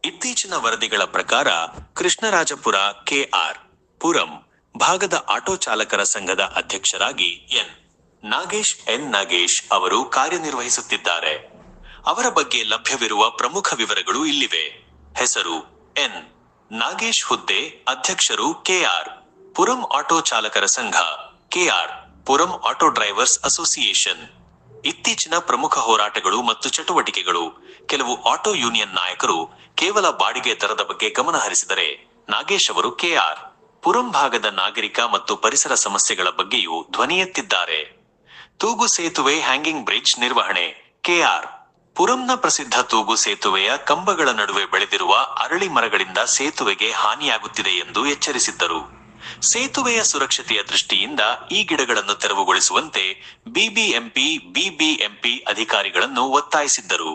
ಇತ್ತೀಚಿನ ವರದಿಗಳ ಪ್ರಕಾರ ಕೃಷ್ಣರಾಜಪುರ ಕೆಆರ್ ಪುರಂ ಭಾಗದ ಆಟೋ ಚಾಲಕರ ಸಂಘದ ಅಧ್ಯಕ್ಷರಾಗಿ ನಾಗೇಶ್ ಅವರು ಕಾರ್ಯನಿರ್ವಹಿಸುತ್ತಿದ್ದಾರೆ. ಅವರ ಬಗ್ಗೆ ಲಭ್ಯವಿರುವ ಪ್ರಮುಖ ವಿವರಗಳು ಇಲ್ಲಿವೆ. ಹೆಸರು ನಾಗೇಶ್. ಹುದ್ದೆ ಅಧ್ಯಕ್ಷರು ಕೆಆರ್ ಪುರಂ ಆಟೋ ಚಾಲಕರ ಸಂಘ, KR Puram auto drivers association. ಇತ್ತೀಚಿನ ಪ್ರಮುಖ ಹೋರಾಟಗಳು ಮತ್ತು ಚಟುವಟಿಕೆಗಳು. ಕೆಲವು ಆಟೋ ಯೂನಿಯನ್ ನಾಯಕರು ಕೇವಲ ಬಾಡಿಗೆ ದರದ ಬಗ್ಗೆ ಗಮನ ಹರಿಸಿದರೆ, ನಾಗೇಶ್ ಅವರು ಕೆಆರ್ ಪುರಂ ಭಾಗದ ನಾಗರಿಕ ಮತ್ತು ಪರಿಸರ ಸಮಸ್ಯೆಗಳ ಬಗ್ಗೆಯೂ ಧ್ವನಿ ಎತ್ತಿದ್ದಾರೆ. ತೂಗು ಸೇತುವೆ ಹ್ಯಾಂಗಿಂಗ್ ಬ್ರಿಡ್ಜ್ ನಿರ್ವಹಣೆ. ಕೆಆರ್ ಪುರಂನ ಪ್ರಸಿದ್ಧ ತೂಗು ಸೇತುವೆಯ ಕಂಬಗಳ ನಡುವೆ ಬೆಳೆದಿರುವ ಅರಳಿ ಮರಗಳಿಂದ ಸೇತುವೆಗೆ ಹಾನಿಯಾಗುತ್ತಿದೆ ಎಂದು ಎಚ್ಚರಿಸಿದ್ದರು. ಸೇತುವೆಯ ಸುರಕ್ಷತೆಯ ದೃಷ್ಟಿಯಿಂದ ಈ ಗಿಡಗಳನ್ನು ತೆರವುಗೊಳಿಸುವಂತೆ ಬಿಬಿಎಂಪಿ ಅಧಿಕಾರಿಗಳನ್ನು ಒತ್ತಾಯಿಸಿದ್ದರು.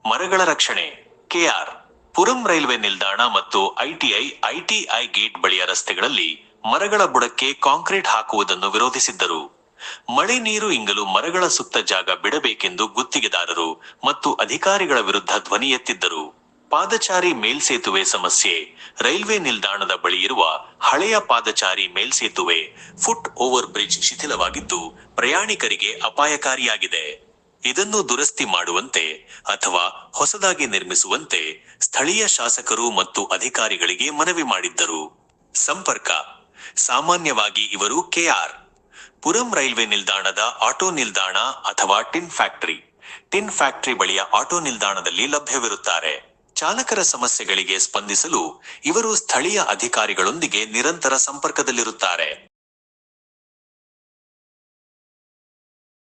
ಮರಗಳ ರಕ್ಷಣೆ. ಕೆಆರ್ ಪುರಂ ರೈಲ್ವೆ ನಿಲ್ದಾಣ ಮತ್ತು ಐಟಿಐ ಗೇಟ್ ಬಳಿಯ ರಸ್ತೆಗಳಲ್ಲಿ ಮರಗಳ ಬುಡಕ್ಕೆ ಕಾಂಕ್ರೀಟ್ ಹಾಕುವುದನ್ನು ವಿರೋಧಿಸಿದ್ದರು. ಮಳೆ ನೀರು ಇಂಗಲು ಮರಗಳ ಸುತ್ತ ಜಾಗ ಬಿಡಬೇಕೆಂದು ಗುತ್ತಿಗೆದಾರರು ಮತ್ತು ಅಧಿಕಾರಿಗಳ ವಿರುದ್ಧ ಧ್ವನಿ ಎತ್ತಿದ್ದರು. ಪಾದಚಾರಿ ಮೇಲ್ಸೇತುವೆ ಸಮಸ್ಯೆ. ರೈಲ್ವೆ ನಿಲ್ದಾಣದ ಬಳಿ ಇರುವ ಹಳೆಯ ಪಾದಚಾರಿ ಮೇಲ್ಸೇತುವೆ ಫುಟ್ ಓವರ್ ಬ್ರಿಡ್ಜ್ ಶಿಥಿಲವಾಗಿದ್ದು ಪ್ರಯಾಣಿಕರಿಗೆ ಅಪಾಯಕಾರಿಯಾಗಿದೆ. ಇದನ್ನು ದುರಸ್ತಿ ಮಾಡುವಂತೆ ಅಥವಾ ಹೊಸದಾಗಿ ನಿರ್ಮಿಸುವಂತೆ ಸ್ಥಳೀಯ ಶಾಸಕರು ಮತ್ತು ಅಧಿಕಾರಿಗಳಿಗೆ ಮನವಿ ಮಾಡಿದ್ದರು. ಸಂಪರ್ಕ. ಸಾಮಾನ್ಯವಾಗಿ ಇವರು ಕೆಆರ್ ಪುರಂ ರೈಲ್ವೆ ನಿಲ್ದಾಣದ ಆಟೋ ನಿಲ್ದಾಣ ಅಥವಾ ಟಿನ್ ಫ್ಯಾಕ್ಟರಿ ಬಳಿಯ ಆಟೋ ನಿಲ್ದಾಣದಲ್ಲಿ ಲಭ್ಯವಿರುತ್ತಾರೆ. ಚಾಲಕರ ಸಮಸ್ಯೆಗಳಿಗೆ ಸ್ಪಂದಿಸಲು ಇವರು ಸ್ಥಳೀಯ ಅಧಿಕಾರಿಗಳೊಂದಿಗೆ ನಿರಂತರ ಸಂಪರ್ಕದಲ್ಲಿರುತ್ತಾರೆ.